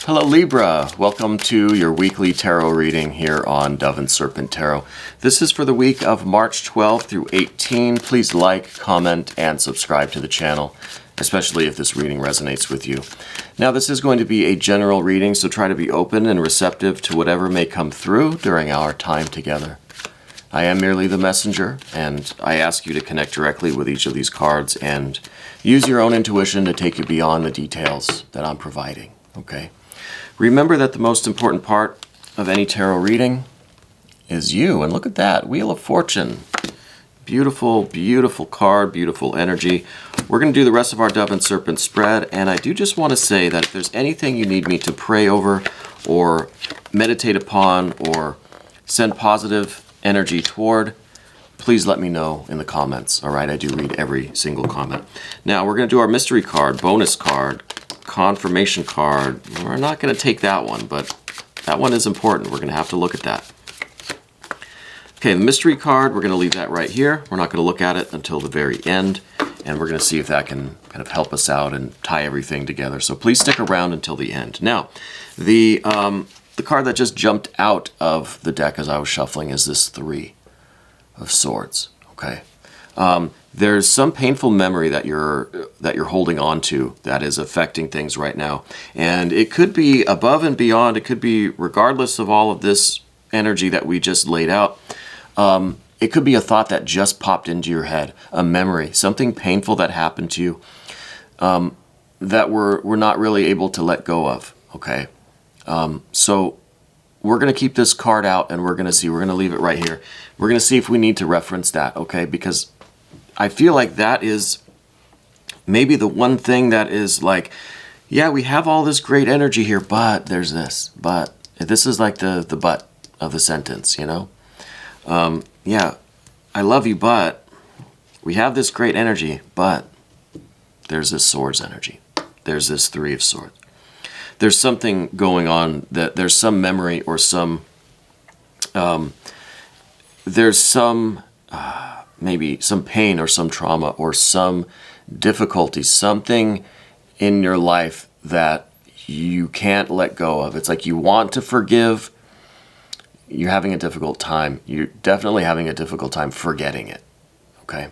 Hello Libra, welcome to your weekly tarot reading here on Dove and Serpent Tarot. This is for the week of March 12 through 18. Please like, comment, and subscribe to the channel, especially if this reading resonates with you. Now this is going to be a general reading, so try to be open and receptive to whatever may come through during our time together. I am merely the messenger, and I ask you to connect directly with each of these cards and use your own intuition to take you beyond the details that I'm providing, okay? Remember that the most important part of any tarot reading is you. And look at that, Wheel of Fortune. Beautiful, beautiful card, beautiful energy. We're going to do the rest of our Dove and Serpent spread. And I do just want to say that if there's anything you need me to pray over or meditate upon or send positive energy toward, please let me know in the comments. All right, I do read every single comment. Now we're going to do our mystery card, bonus card, confirmation card. We're not going to take that one, but that one is important. We're going to have to look at that. Okay, the mystery card, we're going to leave that right here. We're not going to look at it until the very end, and we're going to see if that can kind of help us out and tie everything together. So please stick around until the end. Now, the card that just jumped out of the deck as I was shuffling is this Three of Swords. Okay. There's some painful memory that you're holding on to that is affecting things right now. And it could be above and beyond. It could be regardless of all of this energy that we just laid out. It could be a thought that just popped into your head, a memory, something painful that happened to you that we're not really able to let go of, okay? So we're going to keep this card out and we're going to leave it right here. We're going to see if we need to reference that, okay? Because I feel like that is maybe the one thing that is like, yeah, we have all this great energy here, but there's this. But this is like the but of the sentence, you know? Yeah, I love you, but we have this great energy, but there's this Swords energy. There's this Three of Swords. There's something going on, that there's some memory or some, there's some, maybe some pain or some trauma or some difficulty, something in your life that you can't let go of. It's like you want to forgive, you're having a difficult time. You're definitely having a difficult time forgetting it, okay?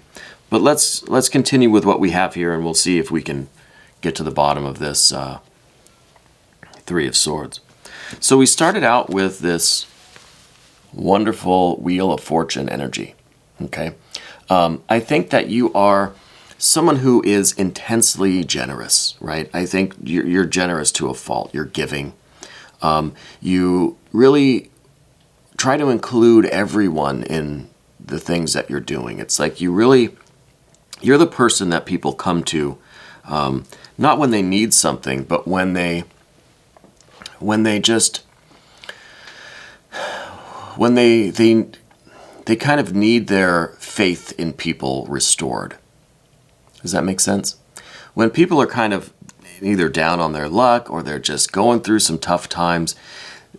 But let's continue with what we have here and we'll see if we can get to the bottom of this Three of Swords. So we started out with this wonderful Wheel of Fortune energy, okay? I think that you are someone who is intensely generous, right? I think you're generous to a fault. You're giving. You really try to include everyone in the things that you're doing. It's like you're the person that people come to, not when they need something, but when they kind of need their faith in people restored. Does that make sense? When people are kind of either down on their luck or they're just going through some tough times,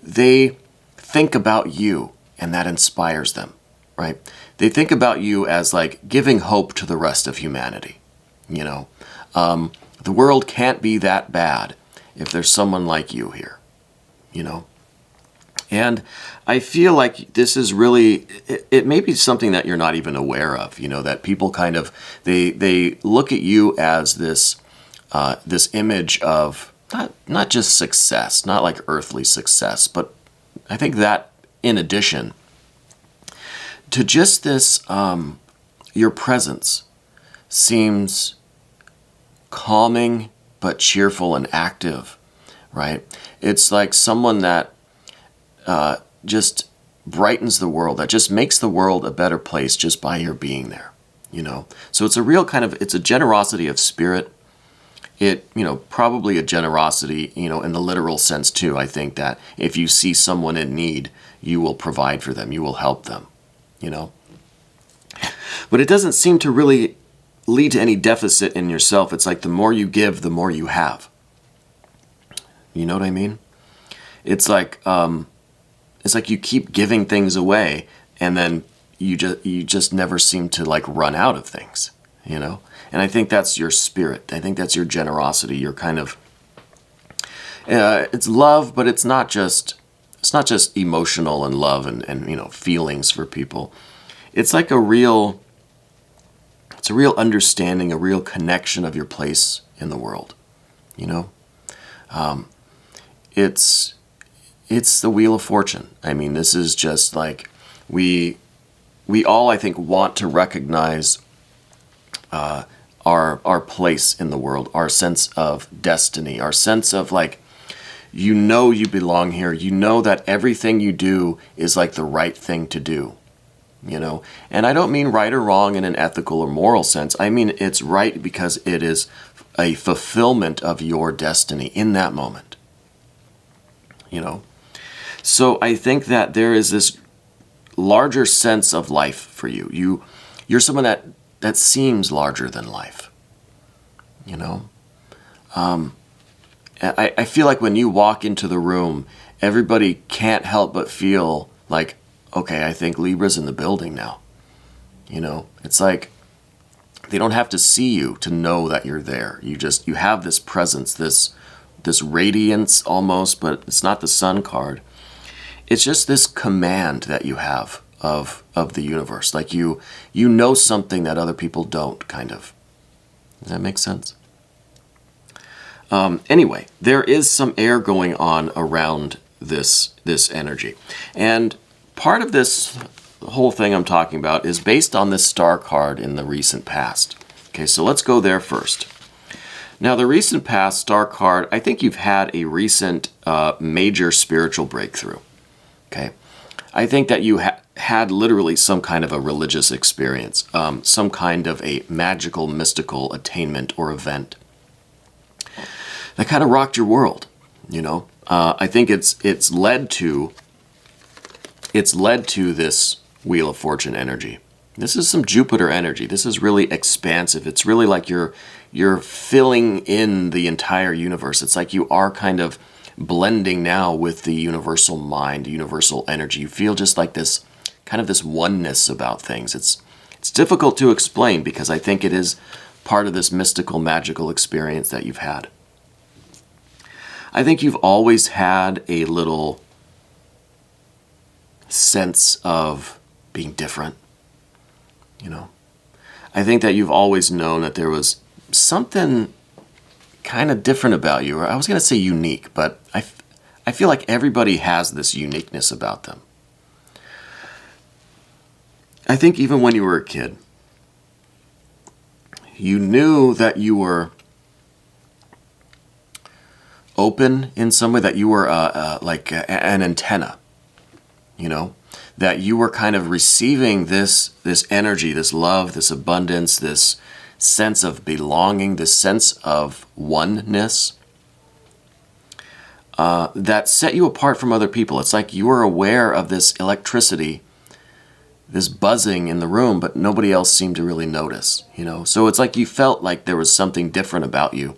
they think about you and that inspires them, right? They think about you as like giving hope to the rest of humanity, you know? The world can't be that bad if there's someone like you here, you know? And I feel like this is really, it may be something that you're not even aware of, you know, that people kind of, they look at you as this, this image of not just success, not like earthly success, but I think that in addition to just this, your presence seems calming but cheerful and active, right? It's like someone that just brightens the world, that just makes the world a better place just by your being there, you know? So it's a real kind of, it's a generosity of spirit. It, you know, probably a generosity, you know, in the literal sense too. I think that if you see someone in need, you will provide for them, you will help them, you know? But it doesn't seem to really lead to any deficit in yourself. It's like the more you give, the more you have. You know what I mean? It's like you keep giving things away and then you just never seem to like run out of things, you know? And I think that's your spirit. I think that's your generosity. You're kind of, It's love, but it's not just emotional and love and feelings for people. It's like a real understanding, a real connection of your place in the world. It's the Wheel of Fortune. I mean, this is just like we all, I think, want to recognize our place in the world, our sense of destiny, our sense of like, you belong here. You know that everything you do is like the right thing to do, And I don't mean right or wrong in an ethical or moral sense. I mean it's right because it is a fulfillment of your destiny in that moment, So I think that there is this larger sense of life for you. You're someone that seems larger than life, I feel like when you walk into the room, everybody can't help but feel like, okay, I think Libra's in the building now. It's like they don't have to see you to know that you're there. You have this presence, this radiance almost, but it's not the sun card. It's just this command that you have of the universe. Like you know something that other people don't, kind of. Does that make sense? Anyway, there is some air going on around this energy. And part of this whole thing I'm talking about is based on this star card in the recent past. Okay, so let's go there first. Now, the recent past star card, I think you've had a recent major spiritual breakthrough. Okay, I think that you had literally some kind of a religious experience, some kind of a magical, mystical attainment or event that kind of rocked your world, I think it's led to this Wheel of Fortune energy. This is some Jupiter energy. This is really expansive. It's really like you're filling in the entire universe. It's like you are kind of blending now with the universal mind, universal energy. You feel just like this kind of this oneness about things. It's difficult to explain because I think it is part of this mystical, magical experience that you've had. I think you've always had a little sense of being different, I think that you've always known that there was something kind of different about you. Or I was going to say unique, but I feel like everybody has this uniqueness about them. I think even when you were a kid, you knew that you were open in some way, that you were like an antenna, that you were kind of receiving this energy, this love, this abundance, this sense of belonging, this sense of oneness that set you apart from other people. It's like you were aware of this electricity, this buzzing in the room, but nobody else seemed to really notice, So it's like you felt like there was something different about you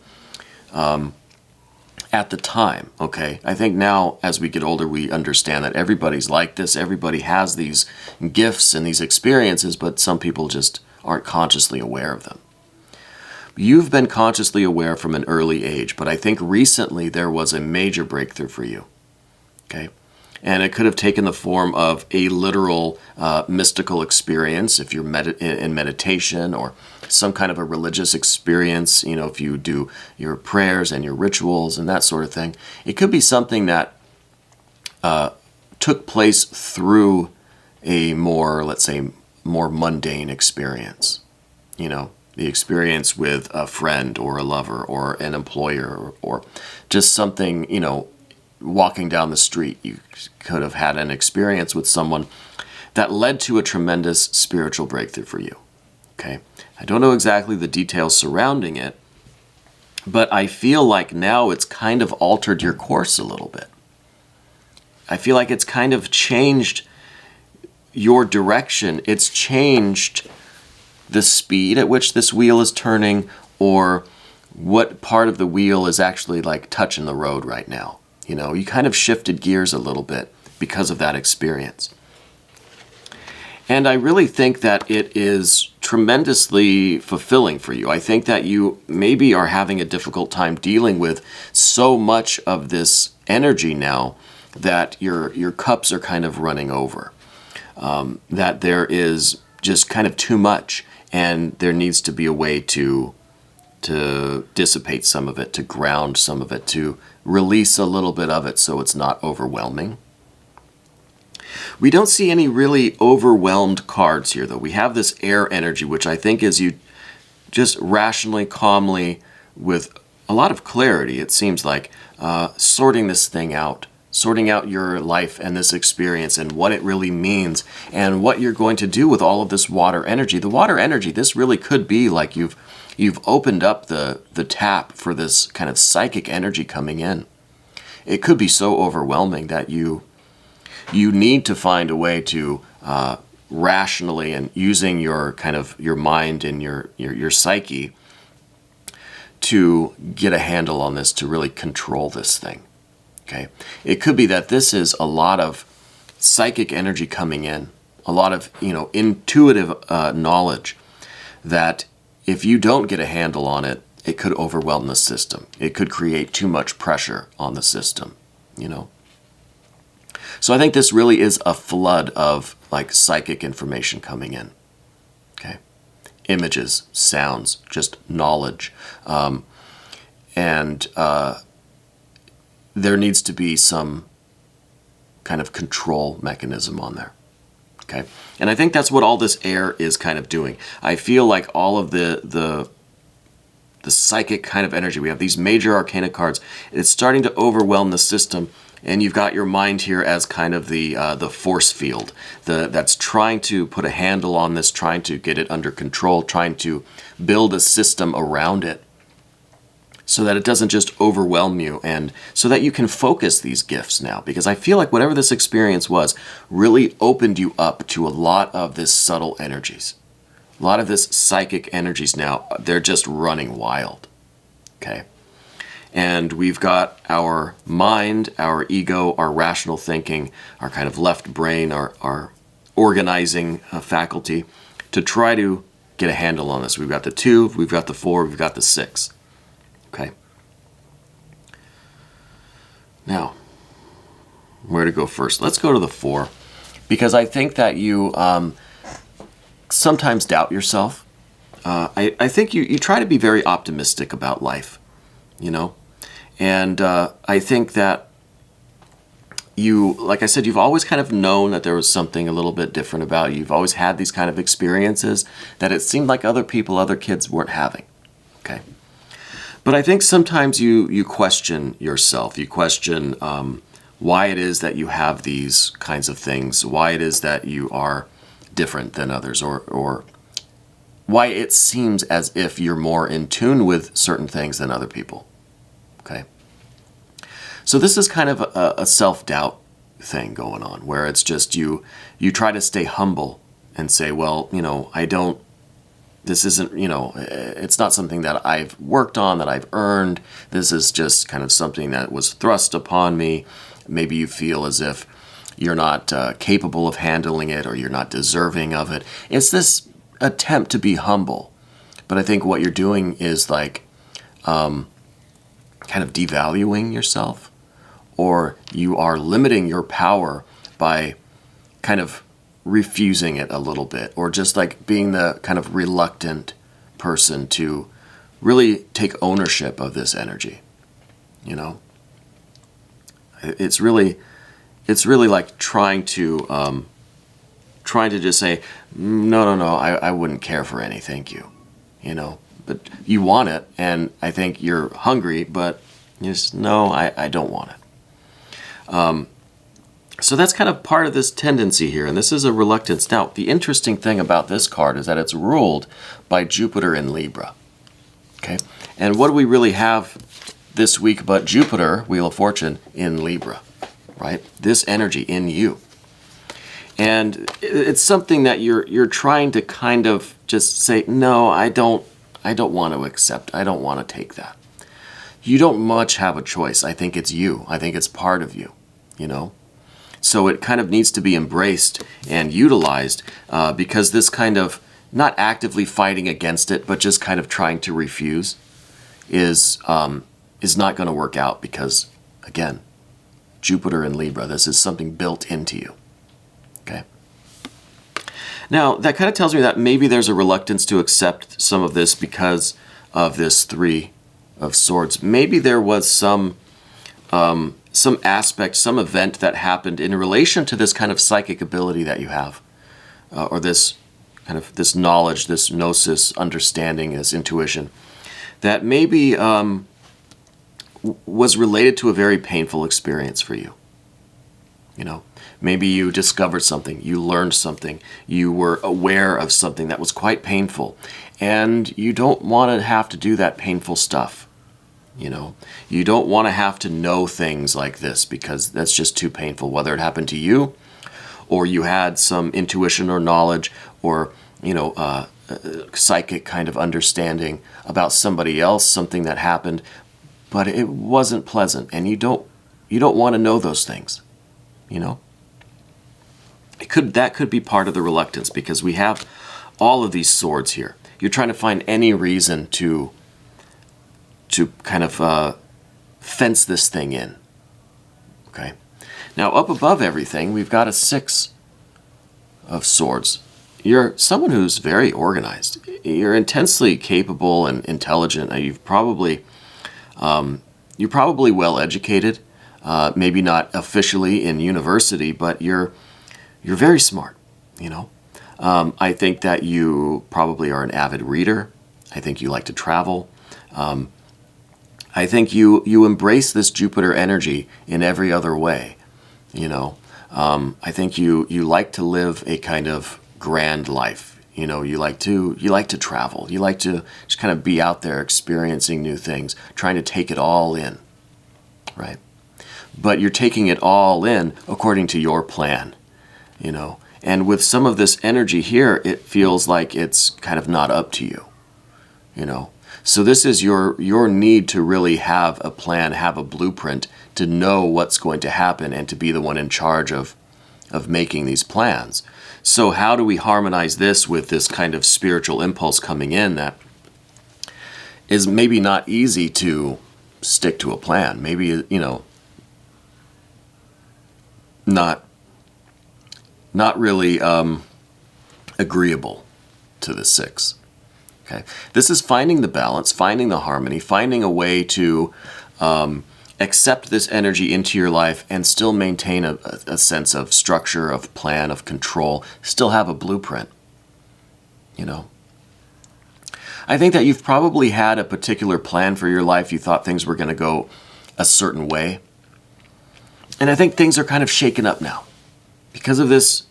at the time, okay? I think now, as we get older, we understand that everybody's like this. Everybody has these gifts and these experiences, but some people just aren't consciously aware of them. You've been consciously aware from an early age, but I think recently there was a major breakthrough for you, okay? And it could have taken the form of a literal mystical experience if you're in meditation, or some kind of a religious experience, if you do your prayers and your rituals and that sort of thing. It could be something that took place through a more, let's say, more mundane experience. The experience with a friend or a lover or an employer or just something, walking down the street. You could have had an experience with someone that led to a tremendous spiritual breakthrough for you. Okay? I don't know exactly the details surrounding it, but I feel like now it's kind of altered your course a little bit. I feel like it's kind of changed your direction. It's changed the speed at which this wheel is turning, or what part of the wheel is actually like touching the road right now. You kind of shifted gears a little bit because of that experience. And I really think that it is tremendously fulfilling for you. I think that you maybe are having a difficult time dealing with so much of this energy now that your cups are kind of running over. That there is just kind of too much, and there needs to be a way to dissipate some of it, to ground some of it, to release a little bit of it so it's not overwhelming. We don't see any really overwhelmed cards here, though. We have this air energy, which I think is you just rationally, calmly, with a lot of clarity, it seems like, sorting this thing out, sorting out your life and this experience and what it really means and what you're going to do with all of this water energy. The water energy, this really could be like you've opened up the tap for this kind of psychic energy coming in. It could be so overwhelming that you need to find a way to rationally, and using your kind of your mind and your psyche to get a handle on this, to really control this thing. Okay, it could be that this is a lot of psychic energy coming in, a lot of intuitive knowledge that if you don't get a handle on it, it could overwhelm the system. It could create too much pressure on the system, So I think this really is a flood of like psychic information coming in. Okay, images, sounds, just knowledge, and there needs to be some kind of control mechanism on there. Okay, and I think that's what all this air is kind of doing. I feel like all of the psychic kind of energy, we have these major arcana cards, it's starting to overwhelm the system. And you've got your mind here as kind of the force field that's trying to put a handle on this, trying to get it under control, trying to build a system around it so that it doesn't just overwhelm you, and so that you can focus these gifts now. Because I feel like whatever this experience was really opened you up to a lot of this subtle energies. A lot of this psychic energies now, they're just running wild. Okay. And we've got our mind, our ego, our rational thinking, our kind of left brain, our organizing faculty to try to get a handle on this. We've got the 2, we've got the 4, we've got the 6. Okay. Now, where to go first? Let's go to the 4, because I think that you sometimes doubt yourself. I think you try to be very optimistic about life, And I think that you, like I said, you've always kind of known that there was something a little bit different about you. You've always had these kind of experiences that it seemed like other kids weren't having. Okay. But I think sometimes you question yourself. You question why it is that you have these kinds of things, why it is that you are different than others, or why it seems as if you're more in tune with certain things than other people. Okay. So this is kind of a self-doubt thing going on, where it's just you try to stay humble and say, well, this isn't, it's not something that I've worked on, that I've earned. This is just kind of something that was thrust upon me. Maybe you feel as if you're not capable of handling it, or you're not deserving of it. It's this attempt to be humble. But I think what you're doing is like kind of devaluing yourself, or you are limiting your power by kind of refusing it a little bit, or just like being the kind of reluctant person to really take ownership of this energy. It's really like trying to just say, no, I wouldn't care for any, thank you, But you want it, and I think you're hungry, but just, no, I don't want it. So that's kind of part of this tendency here, and this is a reluctance. Now, the interesting thing about this card is that it's ruled by Jupiter in Libra. Okay, and what do we really have this week but Jupiter, Wheel of Fortune, in Libra, right? This energy in you. And it's something that you're trying to kind of just say, no, I don't want to accept. I don't want to take that. You don't much have a choice. I think it's you. I think it's part of you, So it kind of needs to be embraced and utilized because this kind of not actively fighting against it, but just kind of trying to refuse is not going to work out because, again, Jupiter in Libra, this is something built into you. Okay. Now, that kind of tells me that maybe there's a reluctance to accept some of this because of this Three of Swords. Maybe there was some aspect, some event that happened in relation to this kind of psychic ability that you have, or this kind of this knowledge, this gnosis, understanding, this intuition, that maybe was related to a very painful experience for you. You know, maybe you discovered something, you learned something, you were aware of something that was quite painful, and you don't want to have to do that painful stuff. You know, you don't want to have to know things like this because that's just too painful, whether it happened to you or you had some intuition or knowledge or, you know, psychic kind of understanding about somebody else, something that happened, but it wasn't pleasant, and you don't want to know those things, you know. That could be part of the reluctance because we have all of these swords here. You're trying to find any reason to kind of fence this thing in. Okay. Now up above everything, we've got a Six of Swords. You're someone who's very organized. You're intensely capable and intelligent. You're probably well educated. Maybe not officially in university, but you're very smart. You know, I think that you probably are an avid reader. I think you like to travel. I think you embrace this Jupiter energy in every other way. You know, I think you like to live a kind of grand life. You know, you like to travel. You like to just kind of be out there experiencing new things, trying to take it all in, right? But you're taking it all in according to your plan, you know. And with some of this energy here, it feels like it's kind of not up to you, you know. So this is your need to really have a plan, have a blueprint, to know what's going to happen and to be the one in charge of making these plans. So how do we harmonize this with this kind of spiritual impulse coming in that is maybe not easy to stick to a plan? Maybe, you know, not really agreeable to the Six. Okay. This is finding the balance, finding the harmony, finding a way to accept this energy into your life and still maintain a sense of structure, of plan, of control, still have a blueprint, you know. I think that you've probably had a particular plan for your life. You thought things were going to go a certain way. And I think things are kind of shaken up now because of this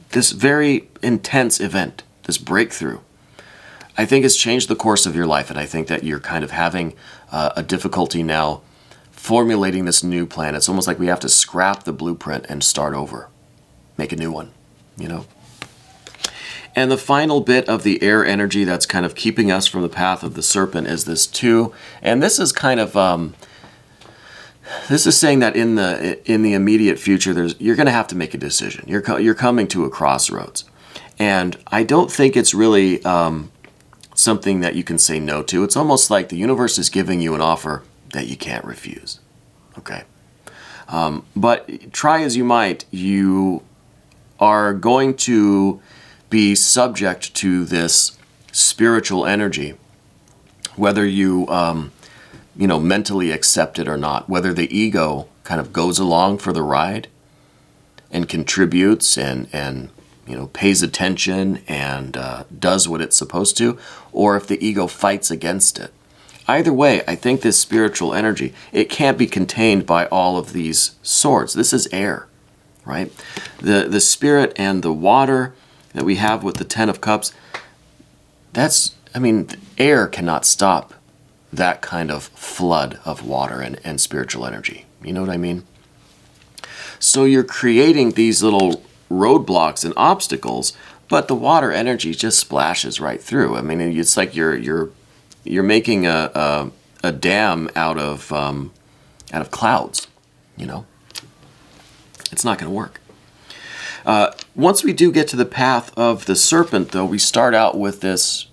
very intense event, this breakthrough. I think it's changed the course of your life, and I think that you're kind of having a difficulty now formulating this new plan. It's almost like we have to scrap the blueprint and start over, make a new one, you know. And the final bit of the air energy that's kind of keeping us from the path of the serpent is this Two, and this is kind of this is saying that in the immediate future, you're going to have to make a decision. You're coming to a crossroads, and I don't think it's really something that you can say no to. It's almost like the universe is giving you an offer that you can't refuse. Okay. But try as you might, you are going to be subject to this spiritual energy, whether you, you know, mentally accept it or not, whether the ego kind of goes along for the ride and contributes and you know, pays attention and does what it's supposed to, or if the ego fights against it. Either way, I think this spiritual energy, it can't be contained by all of these swords. This is air, right? The spirit and the water that we have with the Ten of Cups, that's, I mean, air cannot stop that kind of flood of water and spiritual energy. You know what I mean? So you're creating these little roadblocks and obstacles, but the water energy just splashes right through. I mean, it's like you're making a dam out of clouds, you know. It's not going to work. Once we do get to the path of the Serpent, though, we start out with this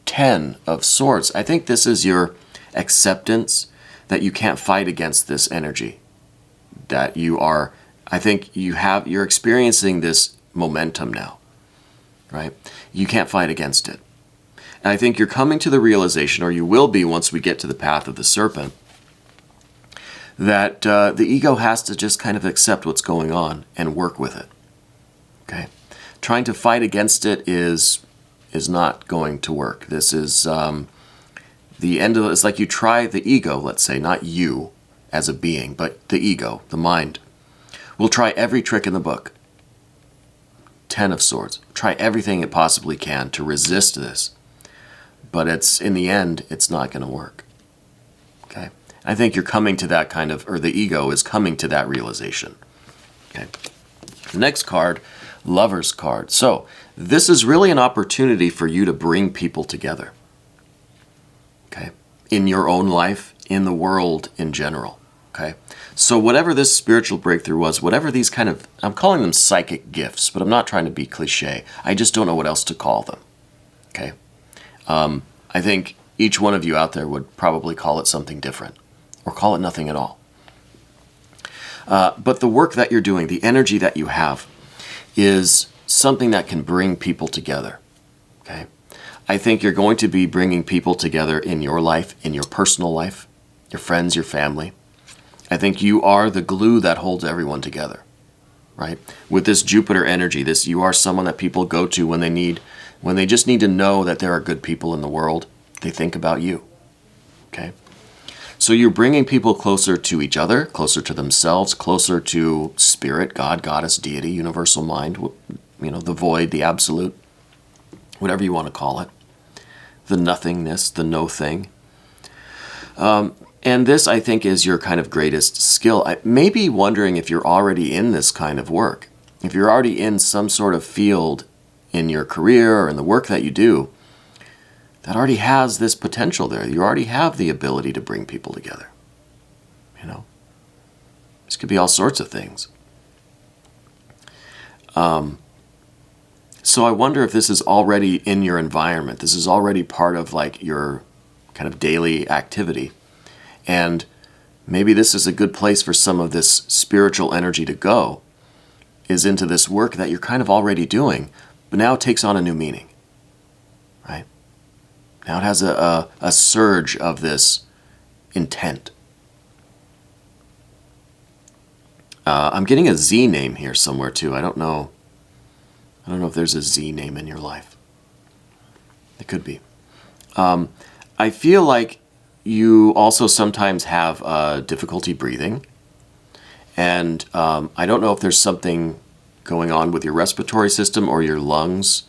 10 of Swords. I think this is your acceptance that you can't fight against this energy. That you are, I think you're experiencing this momentum now, right? You can't fight against it. And I think you're coming to the realization, or you will be once we get to the path of the Serpent, that the ego has to just kind of accept what's going on and work with it. Okay? Trying to fight against it is not going to work. This is the end of it. It's like you try the ego, let's say, not you as a being, but the ego, the mind, will try every trick in the book. 10 of Swords. Try everything it possibly can to resist this. But in the end, it's not going to work. Okay? I think you're coming to that kind of, or the ego is coming to that realization. Okay? The next card, Lover's card. So, this is really an opportunity for you to bring people together. Okay? In your own life, in the world in general. Okay? So whatever this spiritual breakthrough was, whatever these kind of, I'm calling them psychic gifts, but I'm not trying to be cliche. I just don't know what else to call them. Okay? I think each one of you out there would probably call it something different, or call it nothing at all. But the work that you're doing, the energy that you have, is something that can bring people together. Okay? I think you're going to be bringing people together in your life, in your personal life, your friends, your family. I think you are the glue that holds everyone together, right? With this Jupiter energy, you are someone that people go to when they just need to know that there are good people in the world. They think about you, okay? So you're bringing people closer to each other, closer to themselves, closer to spirit, God, goddess, deity, universal mind, the void, the absolute, whatever you want to call it, the nothingness, the no thing. And this, I think, is your kind of greatest skill. I may be wondering if you're already in this kind of work. If you're already in some sort of field in your career or in the work that you do that already has this potential there. You already have the ability to bring people together. This could be all sorts of things. So I wonder if this is already in your environment. This is already part of like your kind of daily activity. And maybe this is a good place for some of this spiritual energy to go, is into this work that you're kind of already doing, but now it takes on a new meaning, right? Now it has a surge of this intent. I'm getting a Z name here somewhere too. I don't know if there's a Z name in your life. It could be. I feel like you also sometimes have difficulty breathing. And I don't know if there's something going on with your respiratory system or your lungs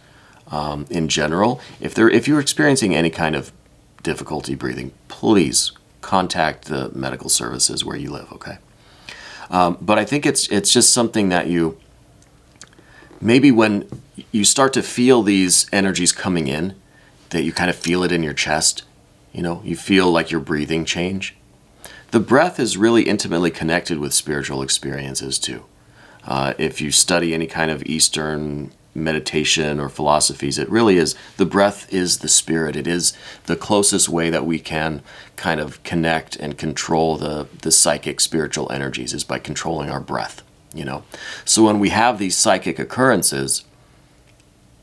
in general. If you're experiencing any kind of difficulty breathing, please contact the medical services where you live, okay? But I think it's just something that maybe when you start to feel these energies coming in, that you kind of feel it in your chest, you feel like your breathing change. The breath is really intimately connected with spiritual experiences too. If you study any kind of Eastern meditation or philosophies, it really is, the breath is the spirit. It is the closest way that we can kind of connect and control the psychic spiritual energies, is by controlling our breath, So when we have these psychic occurrences,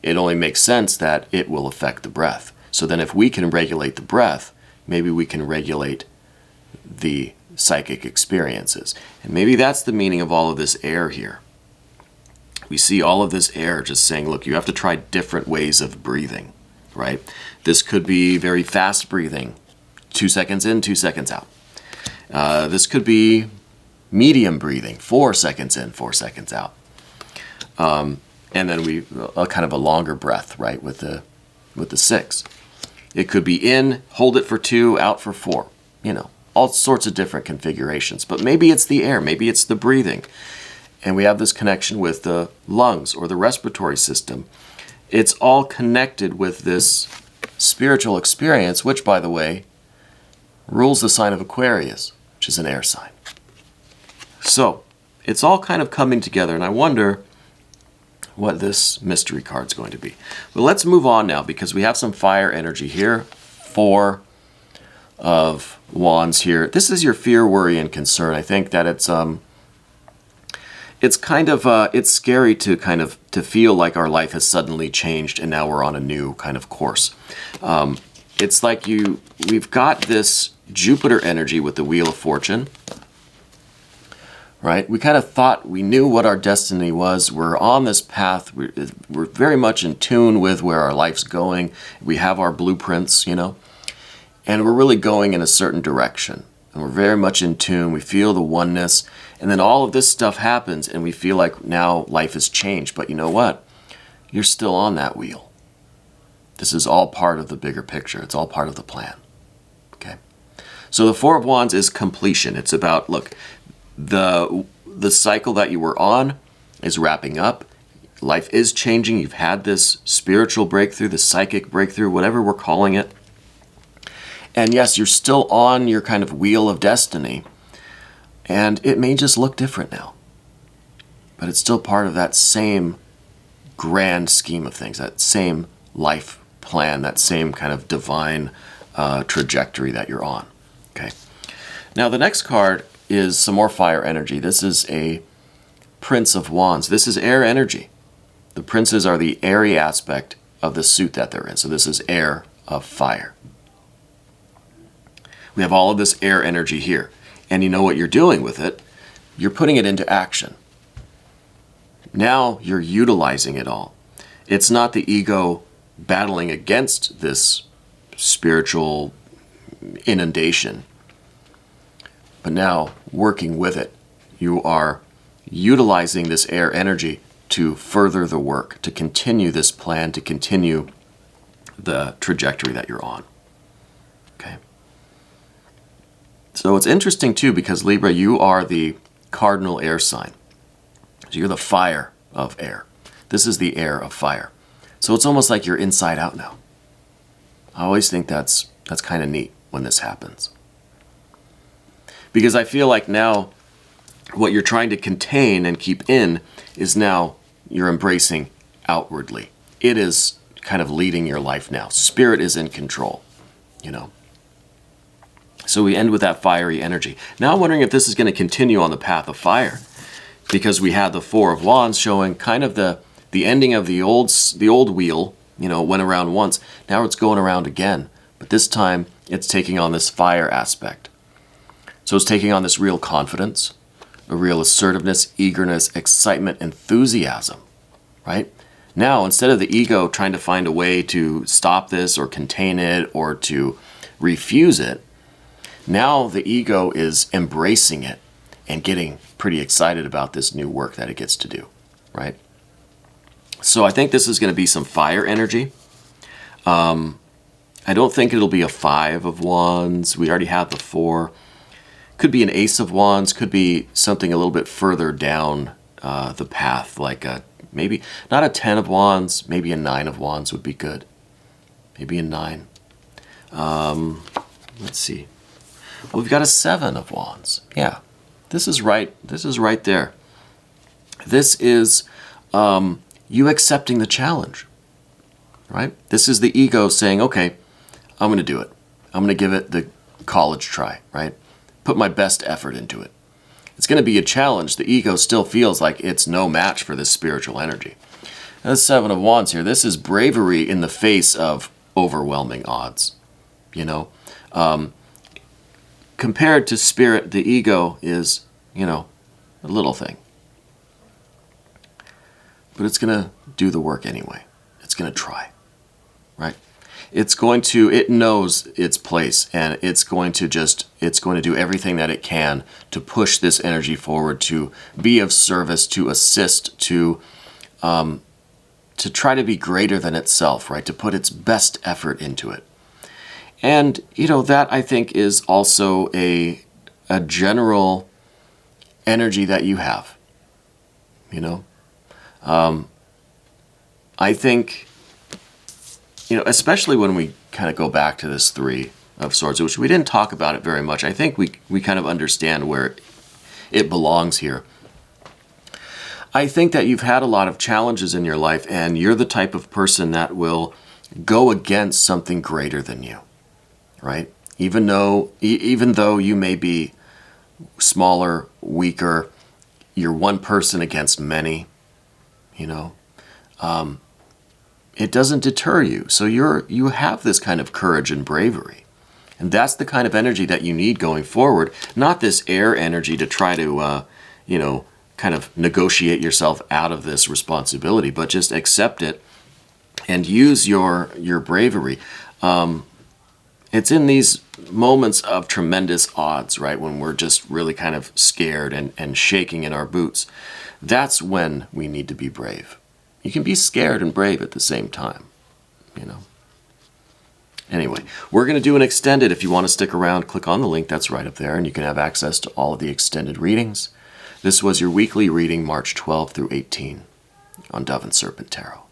it only makes sense that it will affect the breath. So then if we can regulate the breath, maybe we can regulate the psychic experiences. And maybe that's the meaning of all of this air here. We see all of this air just saying, look, you have to try different ways of breathing, right? This could be very fast breathing, 2 seconds in, 2 seconds out. This could be medium breathing, 4 seconds in, 4 seconds out. And then a kind of a longer breath, right, with the 6. It could be in, hold it for 2, out for 4, all sorts of different configurations. But maybe it's the air, maybe it's the breathing. And we have this connection with the lungs or the respiratory system. It's all connected with this spiritual experience, which, by the way, rules the sign of Aquarius, which is an air sign. So, it's all kind of coming together, and I wonder what this mystery card's going to be. But let's move on now, because we have some fire energy here. 4 of Wands here. This is your fear, worry, and concern. I think that it's kind of it's scary to feel like our life has suddenly changed and now we're on a new kind of course. It's like we've got this Jupiter energy with the Wheel of Fortune, right? We kind of thought we knew what our destiny was. We're on this path. We're very much in tune with where our life's going. We have our blueprints, you know, and we're really going in a certain direction. And we're very much in tune. We feel the oneness. And then all of this stuff happens and we feel like now life has changed. But you know what? You're still on that wheel. This is all part of the bigger picture. It's all part of the plan. Okay? So the 4 of Wands is completion. It's about, look, the cycle that you were on is wrapping up. Life is changing. You've had this spiritual breakthrough, the psychic breakthrough, whatever we're calling it. And yes, you're still on your kind of wheel of destiny. And it may just look different now. But it's still part of that same grand scheme of things, that same life plan, that same kind of divine trajectory that you're on. Okay. Now the next card is some more fire energy. This is a Prince of Wands. This is air energy. The princes are the airy aspect of the suit that they're in. So this is air of fire. We have all of this air energy here. And you know what you're doing with it? You're putting it into action. Now you're utilizing it all. It's not the ego battling against this spiritual inundation, but now working with it. You are utilizing this air energy to further the work, to continue this plan, to continue the trajectory that you're on. Okay. So it's interesting too, because Libra, you are the cardinal air sign. So you're the fire of air. This is the air of fire. So it's almost like you're inside out now. I always think that's kind of neat when this happens. Because I feel like now what you're trying to contain and keep in is now you're embracing outwardly. It is kind of leading your life now. Spirit is in control, you know. So we end with that fiery energy. Now I'm wondering if this is going to continue on the path of fire, because we had the 4 of Wands showing kind of the ending of the old wheel, you know, went around once. Now it's going around again, but this time it's taking on this fire aspect. So it's taking on this real confidence, a real assertiveness, eagerness, excitement, enthusiasm, right? Now, instead of the ego trying to find a way to stop this or contain it or to refuse it, now the ego is embracing it and getting pretty excited about this new work that it gets to do, right? So I think this is going to be some fire energy. I don't think it'll be a 5 of Wands. We already have the 4. Could be an Ace of Wands. Could be something a little bit further down the path, like maybe not a 10 of Wands, maybe a 9 of Wands would be good. Maybe a 9. Let's see. Well, we've got a 7 of Wands. Yeah, this is right. This is right there. This is you accepting the challenge, right? This is the ego saying, okay, I'm going to do it. I'm going to give it the college try, right? Put my best effort into it. It's going to be a challenge. The ego still feels like it's no match for this spiritual energy. And the 7 of Wands here, this is bravery in the face of overwhelming odds, you know? Compared to spirit, the ego is, you know, a little thing. But it's going to do the work anyway. It's going to try, right? It knows its place, and it's going to do everything that it can to push this energy forward, to be of service, to assist, to try to be greater than itself, right? To put its best effort into it. And, you know, that I think is also a general energy that you have, you know? I think, you know, especially when we kind of go back to this 3 of Swords, which we didn't talk about it very much. I think we kind of understand where it belongs here. I think that you've had a lot of challenges in your life, and you're the type of person that will go against something greater than you, right? Even though you may be smaller, weaker, you're one person against many, you know. It doesn't deter you. So you have this kind of courage and bravery. And that's the kind of energy that you need going forward, not this air energy to try to, kind of negotiate yourself out of this responsibility, but just accept it and use your bravery. It's in these moments of tremendous odds, right, when we're just really kind of scared and shaking in our boots. That's when we need to be brave. You can be scared and brave at the same time, you know. Anyway, we're going to do an extended. If you want to stick around, click on the link that's right up there, and you can have access to all of the extended readings. This was your weekly reading, March 12 through 18, on Dove and Serpent Tarot.